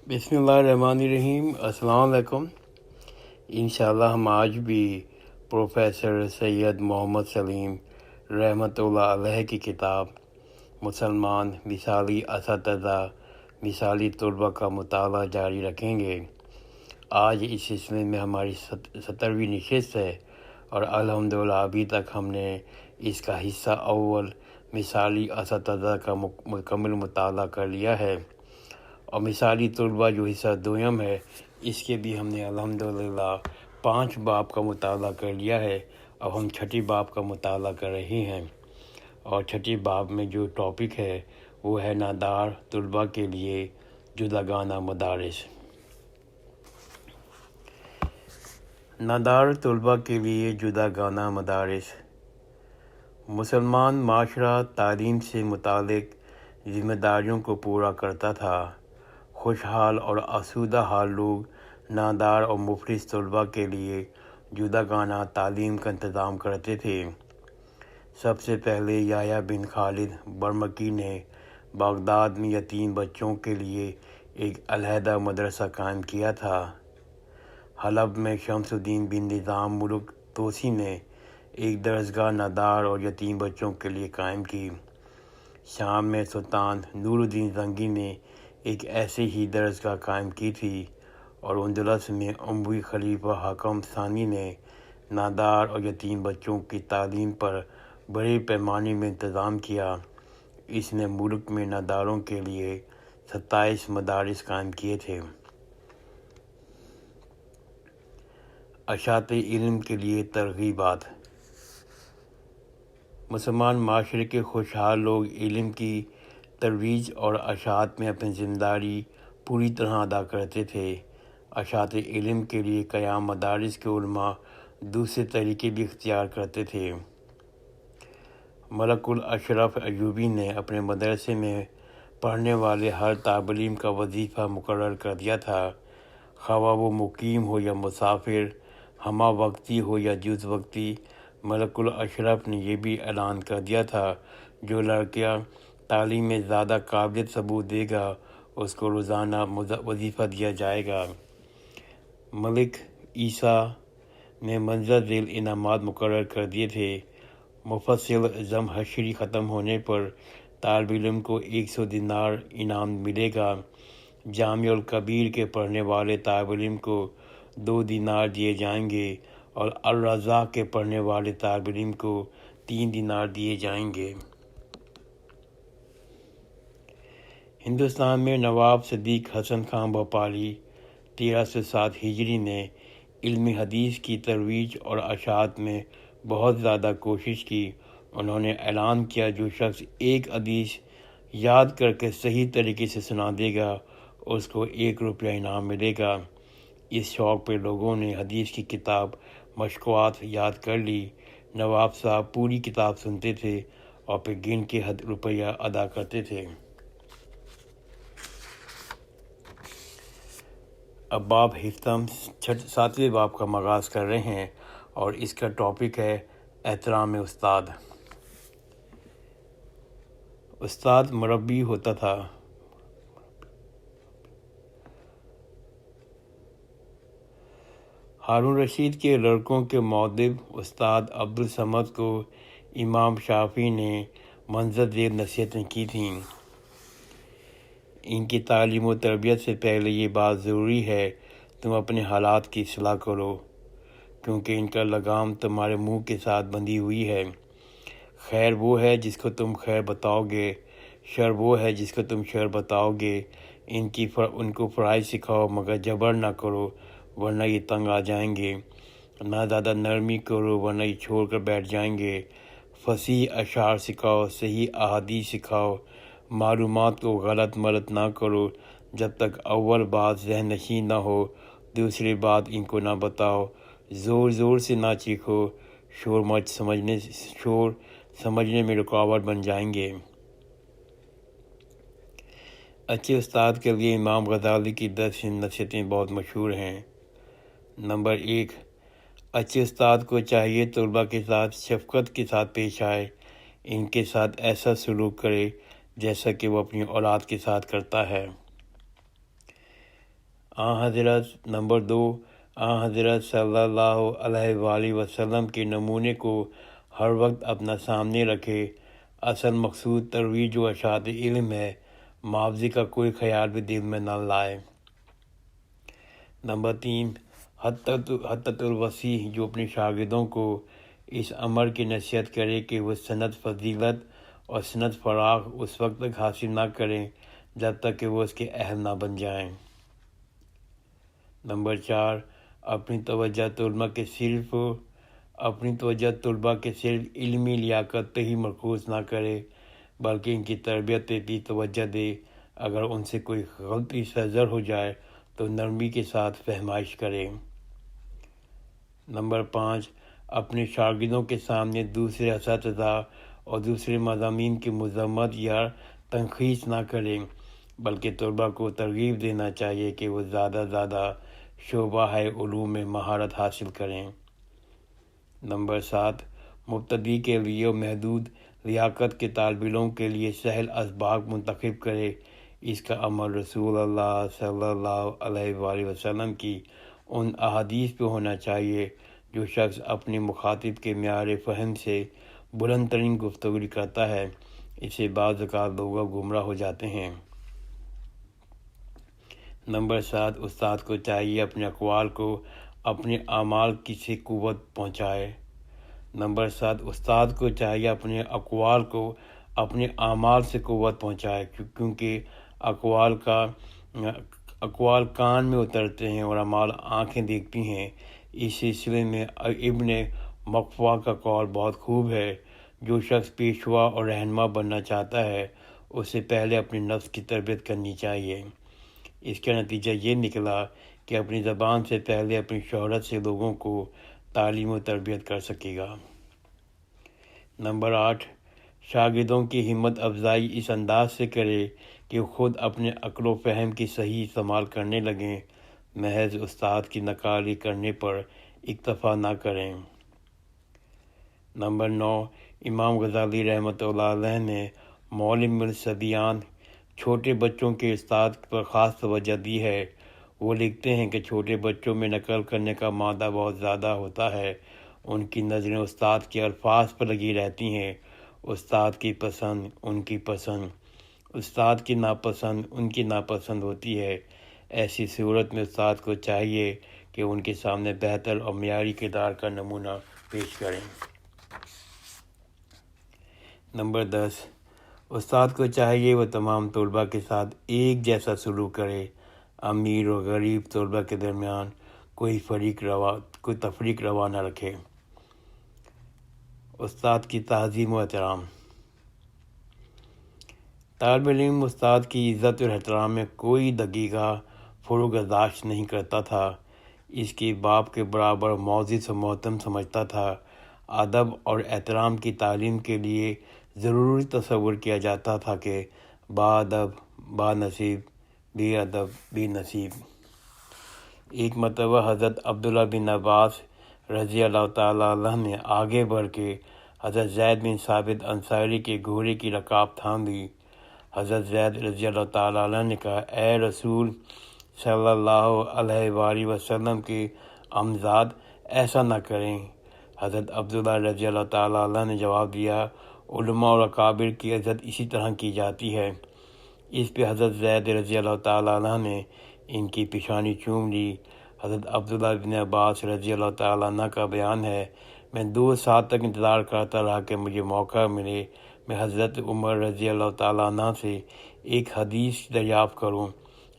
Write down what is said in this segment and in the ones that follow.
بسم اللہ الرحمن الرحیم۔ السلام علیکم۔ انشاءاللہ ہم آج بھی پروفیسر سید محمد سلیم رحمۃ اللہ علیہ کی کتاب مسلمان مثالی اساتذہ مثالی طلباء کا مطالعہ جاری رکھیں گے۔ آج اس سلسلے میں ہماری 70ویں نشست ہے اور الحمدللہ ابھی تک ہم نے اس کا حصہ اول مثالی اساتذہ کا مکمل مطالعہ کر لیا ہے، اور مثالی طلباء جو حصہ دوم ہے اس کے بھی ہم نے الحمدللہ 5 باب کا مطالعہ کر لیا ہے۔ اب ہم 6 باب کا مطالعہ کر رہے ہیں، اور 6 باب میں جو ٹاپک ہے وہ ہے نادار طلباء کے لیے جداگانہ مدارس۔ نادار طلباء کے لیے جداگانہ مدارس۔ مسلمان معاشرہ تعلیم سے متعلق ذمہ داریوں کو پورا کرتا تھا۔ خوشحال اور آسودہ حال لوگ نادار اور مفلس طلباء کے لیے جداگانہ تعلیم کا انتظام کرتے تھے۔ سب سے پہلے یحییٰ بن خالد برمکی نے بغداد میں یتیم بچوں کے لیے ایک علیحدہ مدرسہ قائم کیا تھا۔ حلب میں شمس الدین بن نظام ملک توسی نے ایک درسگاہ نادار اور یتیم بچوں کے لیے قائم کی۔ شام میں سلطان نور الدین زنگی نے ایک ایسے ہی درسگاہ قائم کی تھی، اور اندلس میں اموی خلیفہ حاکم ثانی نے نادار اور یتیم بچوں کی تعلیم پر بڑے پیمانے میں انتظام کیا۔ اس نے ملک میں ناداروں کے لیے 27 مدارس قائم کیے تھے۔ اشاعت علم کے لیے ترغیبات۔ مسلمان معاشرے کے خوشحال لوگ علم کی ترویج اور اشاعت میں اپنی ذمہ داری پوری طرح ادا کرتے تھے۔ اشاعت علم کے لیے قیام مدارس کے علماء دوسرے طریقے بھی اختیار کرتے تھے۔ ملک الاشراف ایوبی نے اپنے مدرسے میں پڑھنے والے ہر طالب علم کا وظیفہ مقرر کر دیا تھا، خواہ وہ مقیم ہو یا مسافر، ہمہ وقتی ہو یا جز وقتی۔ ملک الاشراف نے یہ بھی اعلان کر دیا تھا جو لڑکا تعلیم میں زیادہ قابلیت ثبوت دے گا اس کو روزانہ وظیفہ دیا جائے گا۔ ملک عیسیٰ نے مندرجہ ذیل انعامات مقرر کر دیے تھے۔ مفصل زمہشری ختم ہونے پر طالب علم کو 100 دینار انعام ملے گا۔ جامع الکبیر کے پڑھنے والے طالب علم کو 2 دینار دیے جائیں گے، اور الرزاق کے پڑھنے والے طالب علم کو 3 دینار دیے جائیں گے۔ ہندوستان میں نواب صدیق حسن خان بھوپالی 1307 ہجری نے علم حدیث کی ترویج اور اشاعت میں بہت زیادہ کوشش کی۔ انہوں نے اعلان کیا جو شخص ایک حدیث یاد کر کے صحیح طریقے سے سنا دے گا اس کو 1 روپیہ انعام ملے گا۔ اس شوق پہ لوگوں نے حدیث کی کتاب مشکوات یاد کر لی۔ نواب صاحب پوری کتاب سنتے تھے اور پھر گن کے روپیہ ادا کرتے تھے۔ اب باب ہفتم 7ویں باب کا آغاز کر رہے ہیں، اور اس کا ٹاپک ہے احترام استاد۔ استاد مربی ہوتا تھا۔ ہارون رشید کے لڑکوں کے مؤدب استاد عبدالصمد کو امام شافعی نے مندرجہ ذیل نصیحتیں کی تھیں۔ ان کی تعلیم و تربیت سے پہلے یہ بات ضروری ہے تم اپنے حالات کی اصلاح کرو، کیونکہ ان کا لگام تمہارے منہ کے ساتھ بندھی ہوئی ہے۔ خیر وہ ہے جس کو تم خیر بتاؤ گے، شر وہ ہے جس کو تم شر بتاؤ گے۔ ان کو فرائض سکھاؤ مگر جبر نہ کرو ورنہ یہ تنگ آ جائیں گے، نہ زیادہ نرمی کرو ورنہ یہ چھوڑ کر بیٹھ جائیں گے۔ فصیح اشعار سکھاؤ، صحیح احادیث سکھاؤ، معلومات کو غلط ملت نہ کرو۔ جب تک اول بات ذہن نشین نہ ہو دوسری بات ان کو نہ بتاؤ۔ زور زور سے نہ چیخو، شور سمجھنے میں رکاوٹ بن جائیں گے۔ اچھے استاد کے لیے امام غزالی کی 10 نصیحتیں بہت مشہور ہیں۔ نمبر 1، اچھے استاد کو چاہیے طلباء کے ساتھ شفقت کے ساتھ پیش آئے، ان کے ساتھ ایسا سلوک کرے جیسا کہ وہ اپنی اولاد کے ساتھ کرتا ہے۔ حضرت نمبر 2 حضرت صلی اللہ علیہ وآلہ وسلم کے نمونے کو ہر وقت اپنا سامنے رکھے۔ اصل مقصود ترویج و اشاعت علم ہے، معاوضے کا کوئی خیال بھی دل میں نہ لائے۔ نمبر 3 حتۃ الوسیع، جو اپنے شاگردوں کو اس امر کی نصیحت کرے کہ وہ سند فضیلت اور سند فراغ اس وقت تک حاصل نہ کریں جب تک کہ وہ اس کے اہل نہ بن جائیں۔ نمبر 4 اپنی توجہ طلباء کے صرف علمی لیاقت پہ ہی مرکوز نہ کرے، بلکہ ان کی تربیت پہ بھی توجہ دے۔ اگر ان سے کوئی غلطی صادر ہو جائے تو نرمی کے ساتھ فہمائش کرے۔ نمبر 5 اپنے شاگردوں کے سامنے دوسرے اساتذہ اور دوسرے مضامین کی مذمت یا تنقید نہ کریں، بلکہ طلباء کو ترغیب دینا چاہیے کہ وہ زیادہ شعبہ علوم میں مہارت حاصل کریں۔ نمبر 7 مبتدی کے لیے اور محدود لیاقت کے طالب علموں کے لیے سہل اسباق منتخب کرے۔ اس کا عمل رسول اللہ صلی اللہ علیہ وآلہ وسلم کی ان احادیث پہ ہونا چاہیے جو شخص اپنے مخاطب کے معیار فہم سے بلند ترین گفتگو کرتا ہے، اسے بعض اوقات لوگ گمراہ ہو جاتے ہیں۔ نمبر 7 استاد کو چاہیے اپنے اقوال کو اپنے اعمال سے قوت پہنچائے۔ نمبر 7 استاد کو چاہیے اپنے اقوال کو اپنے اعمال سے قوت پہنچائے، کیونکہ اقوال کان میں اترتے ہیں اور اعمال آنکھیں دیکھتی ہیں۔ اس سلسلے میں ابن مقفع کا قول بہت خوب ہے: جو شخص پیشوا اور رہنما بننا چاہتا ہے اسے پہلے اپنے نفس کی تربیت کرنی چاہیے۔ اس کا نتیجہ یہ نکلا کہ اپنی زبان سے پہلے اپنی شہرت سے لوگوں کو تعلیم و تربیت کر سکے گا۔ نمبر 8 شاگردوں کی ہمت افزائی اس انداز سے کرے کہ خود اپنے عقل و فہم کی صحیح استعمال کرنے لگیں، محض استاد کی نقالی کرنے پر اکتفا نہ کریں۔ نمبر 9 امام غزالی رحمۃ اللہ علیہ نے معلم الصبیان، چھوٹے بچوں کے استاد پر خاص توجہ دی ہے۔ وہ لکھتے ہیں کہ چھوٹے بچوں میں نقل کرنے کا مادہ بہت زیادہ ہوتا ہے، ان کی نظریں استاد کے الفاظ پر لگی رہتی ہیں، استاد کی پسند ان کی پسند، استاد کی ناپسند ان کی ناپسند ہوتی ہے۔ ایسی صورت میں استاد کو چاہیے کہ ان کے سامنے بہتر اور معیاری کردار کا نمونہ پیش کریں۔ نمبر 10 استاد کو چاہیے وہ تمام طلباء کے ساتھ ایک جیسا سلوک کرے، امیر اور غریب طلباء کے درمیان کوئی تفریق روا نہ رکھے۔ استاد کی تعظیم و احترام۔ طالب علم استاد کی عزت اور احترام میں کوئی دقیقہ فروگزاشت نہیں کرتا تھا، اس کی باپ کے برابر معزز و محترم سمجھتا تھا۔ ادب اور احترام کی تعلیم کے لیے ضروری تصور کیا جاتا تھا کہ باادب بانصیب، بے ادب بے نصیب۔ ایک مرتبہ حضرت عبداللہ بن عباس رضی اللہ تعالیٰ عنہ نے آگے بڑھ کے حضرت زید بن ثابت انصاری کے گھوڑے کی رکاب تھام لی۔ حضرت زید رضی اللہ تعالیٰ عنہ نے کہا: اے رسول صلی اللہ علیہ وآلہ وسلم کے امزاد، ایسا نہ کریں۔ حضرت عبداللہ رضی اللہ تعالیٰ عنہ نے جواب دیا: علماء اور اکابر کی عزت اسی طرح کی جاتی ہے۔ اس پہ حضرت زید رضی اللہ تعالیٰ عنہ نے ان کی پیشانی چوم لی۔ حضرت عبداللہ بن عباس رضی اللہ تعالیٰ عنہ کا بیان ہے: میں 2 سال تک انتظار کرتا رہا کہ مجھے موقع ملے میں حضرت عمر رضی اللہ تعالیٰ عنہ سے ایک حدیث دریافت کروں۔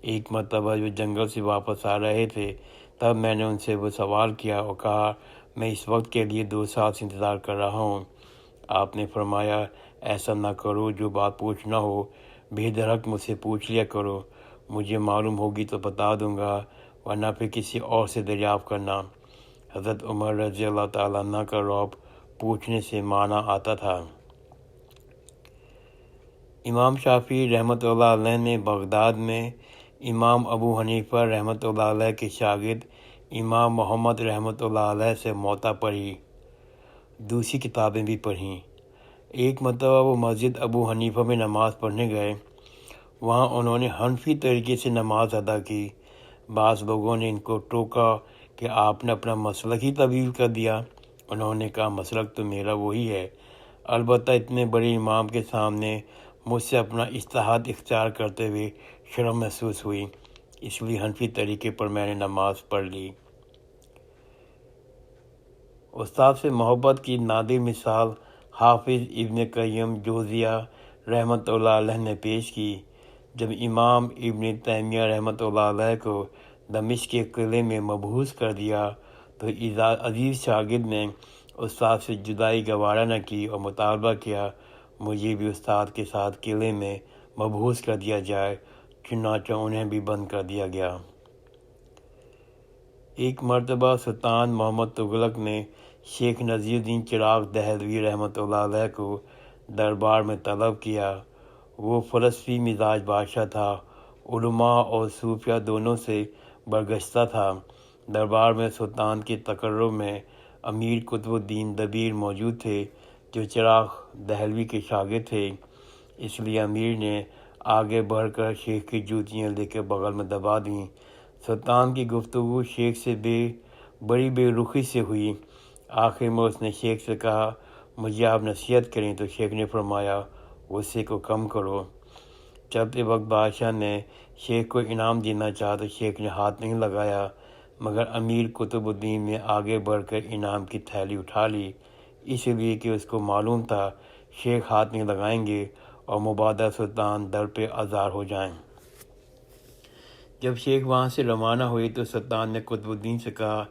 ایک مرتبہ جو جنگل سے واپس آ رہے تھے، تب میں نے ان سے وہ سوال کیا اور کہا: میں اس وقت کے لیے 2 سال سے انتظار کر رہا ہوں۔ آپ نے فرمایا: ایسا نہ کرو، جو بات پوچھنا ہو بے دھڑک مجھ سے پوچھ لیا کرو، مجھے معلوم ہوگی تو بتا دوں گا، ورنہ پھر کسی اور سے دریافت کرنا۔ حضرت عمر رضی اللہ تعالیٰ عنہ کا رعب پوچھنے سے مانا آتا تھا۔ امام شافعی رحمۃ اللہ علیہ نے بغداد میں امام ابو حنیفہ رحمۃ اللہ علیہ کے شاگرد امام محمد رحمۃ اللہ علیہ سے موطا پڑھی، دوسری کتابیں بھی پڑھیں۔ ایک مرتبہ وہ مسجد ابو حنیفہ میں نماز پڑھنے گئے۔ وہاں انہوں نے حنفی طریقے سے نماز ادا کی۔ بعض لوگوں نے ان کو ٹوکا کہ آپ نے اپنا مسلک ہی تبدیل کر دیا۔ انہوں نے کہا مسلک تو میرا وہی ہے، البتہ اتنے بڑے امام کے سامنے مجھ سے اپنا اجتہاد اختیار کرتے ہوئے شرم محسوس ہوئی، اس لیے حنفی طریقے پر میں نے نماز پڑھ لی۔ استاد سے محبت کی نادر مثال حافظ ابن قیم جوزیہ رحمۃ اللہ علیہ نے پیش کی۔ جب امام ابن تیمیہ رحمۃ اللہ علیہ کو دمشق کے قلعے میں مبعوث کر دیا تو عزیز شاگرد نے استاد سے جدائی گوارا نہ کی اور مطالبہ کیا مجھے بھی استاد کے ساتھ قلعے میں مبعوث کر دیا جائے، چنانچہ انہیں بھی بند کر دیا گیا۔ ایک مرتبہ سلطان محمد تغلق نے شیخ نذیر الدین چراغ دہلوی رحمۃ اللہ علیہ کو دربار میں طلب کیا۔ وہ فلسفی مزاج بادشاہ تھا، علماء اور صوفیہ دونوں سے برگشتہ تھا۔ دربار میں سلطان کے تقرب میں امیر قطب الدین دبیر موجود تھے جو چراغ دہلوی کے شاگرد تھے، اس لیے امیر نے آگے بڑھ کر شیخ کی جوتیاں لے کے بغل میں دبا دیں۔ سلطان کی گفتگو شیخ سے بڑی بے رخی سے ہوئی۔ آخر میں اس نے شیخ سے کہا مجھے آپ نصیحت کریں، تو شیخ نے فرمایا غصے کو کم کرو۔ چلتے وقت بادشاہ نے شیخ کو انعام دینا چاہا تو شیخ نے ہاتھ نہیں لگایا، مگر امیر قطب الدین نے آگے بڑھ کر انعام کی تھیلی اٹھا لی، اس لیے کہ اس کو معلوم تھا شیخ ہاتھ نہیں لگائیں گے اور مبادہ سلطان در پہ آزار ہو جائیں۔ جب شیخ وہاں سے روانہ ہوئی تو سلطان نے قطب الدین سے کہا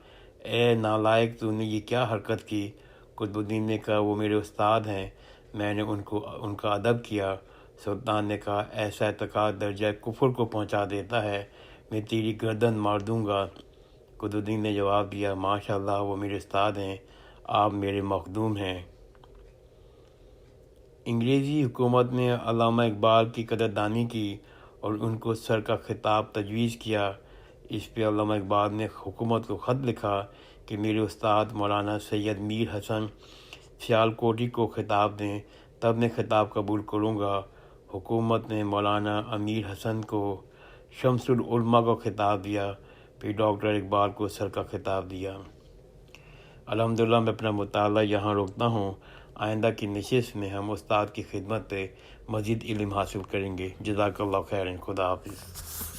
اے نالائق، تو نے یہ کیا حرکت کی؟ قطب الدین نے کہا وہ میرے استاد ہیں، میں نے ان کا ادب کیا۔ سلطان نے کہا ایسا اعتقاد درجہ کفر کو پہنچا دیتا ہے، میں تیری گردن مار دوں گا۔ قطب الدین نے جواب دیا ماشاءاللہ وہ میرے استاد ہیں، آپ میرے مخدوم ہیں۔ انگریزی حکومت نے علامہ اقبال کی قدردانی کی اور ان کو سر کا خطاب تجویز کیا۔ اس پہ علامہ اقبال نے حکومت کو خط لکھا کہ میرے استاد مولانا سید میر حسن سیالکوٹی کو خطاب دیں، تب میں خطاب قبول کروں گا۔ حکومت نے مولانا امیر حسن کو شمس العلماء کو خطاب دیا، پھر ڈاکٹر اقبال کو سر کا خطاب دیا۔ الحمدللہ میں اپنا مطالعہ یہاں روکتا ہوں، آئندہ کی نشست میں ہم استاد کی خدمت پہ مزید علم حاصل کریں گے۔ جزاک اللہ خیرا، خدا حافظ۔